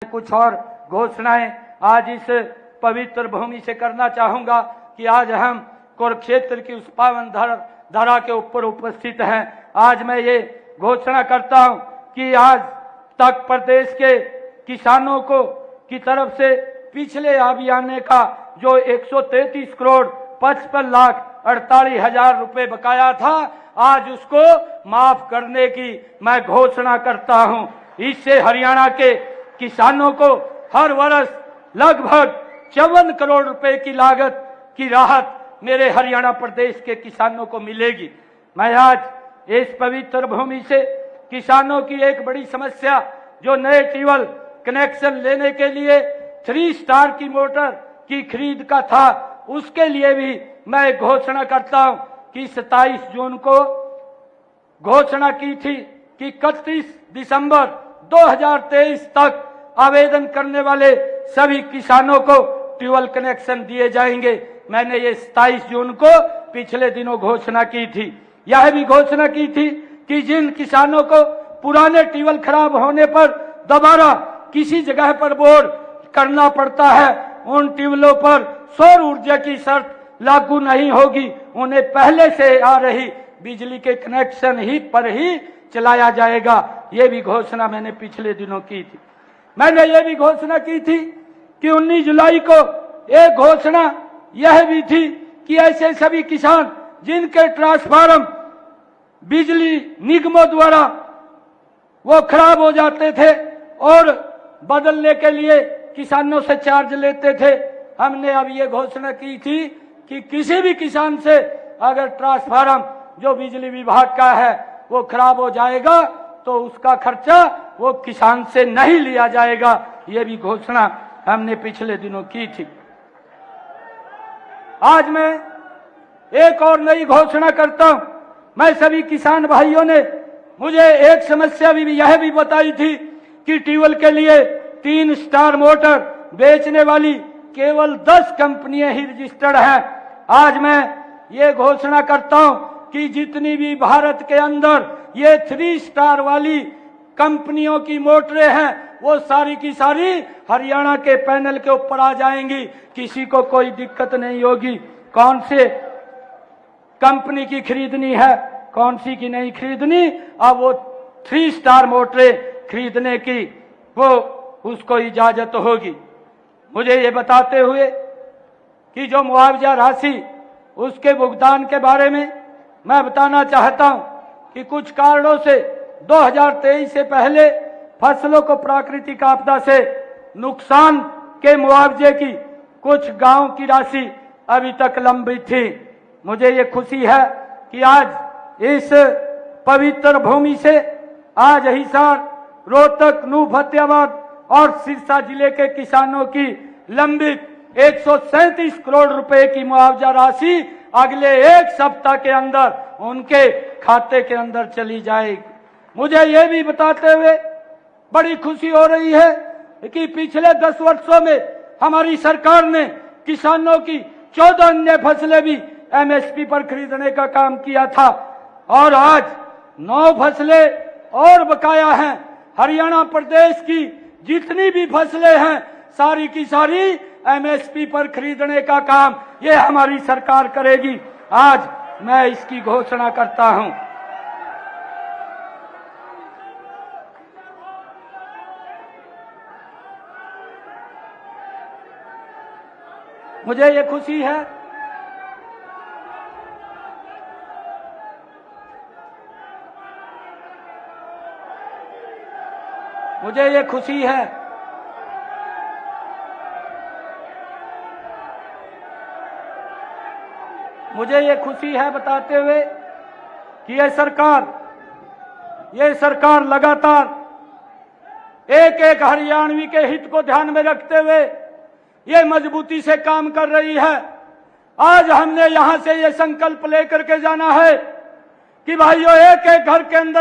कुछ और घोषणाएं आज इस पवित्र भूमि से करना चाहूंगा कि आज हम कुरुक्षेत्र की उस पावन धरा के ऊपर उपस्थित हैं। आज मैं ये घोषणा करता हूं कि आज तक प्रदेश के किसानों को की तरफ से पिछले अभियान का जो 133 करोड़ 55 लाख 48 हजार रुपए बकाया था, आज उसको माफ करने की मैं घोषणा करता हूं। इससे हरियाणा के किसानों को हर वर्ष लगभग 54 करोड़ रुपए की लागत की राहत मेरे हरियाणा प्रदेश के किसानों को मिलेगी। मैं आज इस पवित्र भूमि से किसानों की एक बड़ी समस्या जो नए ट्यूबवेल कनेक्शन लेने के लिए 3 स्टार की मोटर की खरीद का था, उसके लिए भी मैं घोषणा करता हूं कि 27 जून को घोषणा की थी कि 31 दिसंबर 2023 तक आवेदन करने वाले सभी किसानों को ट्यूबवेल कनेक्शन दिए जाएंगे। मैंने ये 27 जून को पिछले दिनों घोषणा की थी। यह भी घोषणा की थी कि जिन किसानों को पुराने ट्यूबवेल खराब होने पर दोबारा किसी जगह पर बोर करना पड़ता है, उन ट्यूबवेलों पर सौर ऊर्जा की शर्त लागू नहीं होगी। उन्हें पहले से आ रही बिजली के कनेक्शन ही पर ही चलाया जाएगा। ये भी घोषणा मैंने पिछले दिनों की थी। मैंने ये भी घोषणा की थी कि 19 जुलाई को एक घोषणा यह भी थी कि ऐसे सभी किसान जिनके ट्रांसफार्मर बिजली निगमों द्वारा वो खराब हो जाते थे और बदलने के लिए किसानों से चार्ज लेते थे, हमने अब ये घोषणा की थी कि किसी भी किसान से अगर ट्रांसफार्मर जो बिजली विभाग का है वो खराब हो जाएगा तो उसका खर्चा वो किसान से नहीं लिया जाएगा। ये भी घोषणा हमने पिछले दिनों की थी। आज मैं एक और नई घोषणा करता हूं। मैं सभी किसान भाइयों ने मुझे एक समस्या भी यह भी बताई थी कि ट्यूबवेल के लिए 3 स्टार मोटर बेचने वाली केवल 10 कंपनियां ही रजिस्टर्ड हैं। आज मैं ये घोषणा करता हूं कि जितनी भी भारत के अंदर ये 3 स्टार वाली कंपनियों की मोटरें हैं वो सारी की सारी हरियाणा के पैनल के ऊपर आ जाएंगी। किसी को कोई दिक्कत नहीं होगी कौन से कंपनी की खरीदनी है, कौन सी की नहीं खरीदनी। अब वो 3 स्टार मोटरें खरीदने की वो उसको इजाजत होगी। मुझे ये बताते हुए कि जो मुआवजा राशि उसके भुगतान के बारे में मैं बताना चाहता हूं कि कुछ कारणों से 2023 से पहले फसलों को प्राकृतिक आपदा से नुकसान के मुआवजे की कुछ गांव की राशि अभी तक लंबित थी। मुझे ये खुशी है कि आज इस पवित्र भूमि से आज हिसार, रोहतक, नूह, फतेहाबाद और सिरसा जिले के किसानों की लंबित 137 करोड़ रुपए की मुआवजा राशि अगले 1 सप्ताह के अंदर उनके खाते के अंदर चली जाएगी। मुझे ये भी बताते हुए बड़ी खुशी हो रही है कि पिछले 10 वर्षों में हमारी सरकार ने किसानों की 14 अन्य फसलें भी एमएसपी पर खरीदने का काम किया था और आज 9 फसलें और बकाया हैं। हरियाणा प्रदेश की जितनी भी फसलें हैं सारी की सारी एमएसपी पर खरीदने का काम ये हमारी सरकार करेगी। आज मैं इसकी घोषणा करता हूं। मुझे ये खुशी है मुझे ये खुशी है मुझे ये खुशी है बताते हुए कि ये सरकार लगातार एक हरियाणवी के हित को ध्यान में रखते हुए ये मजबूती से काम कर रही है। आज हमने यहां से ये संकल्प लेकर के जाना है कि भाइयों एक घर के अंदर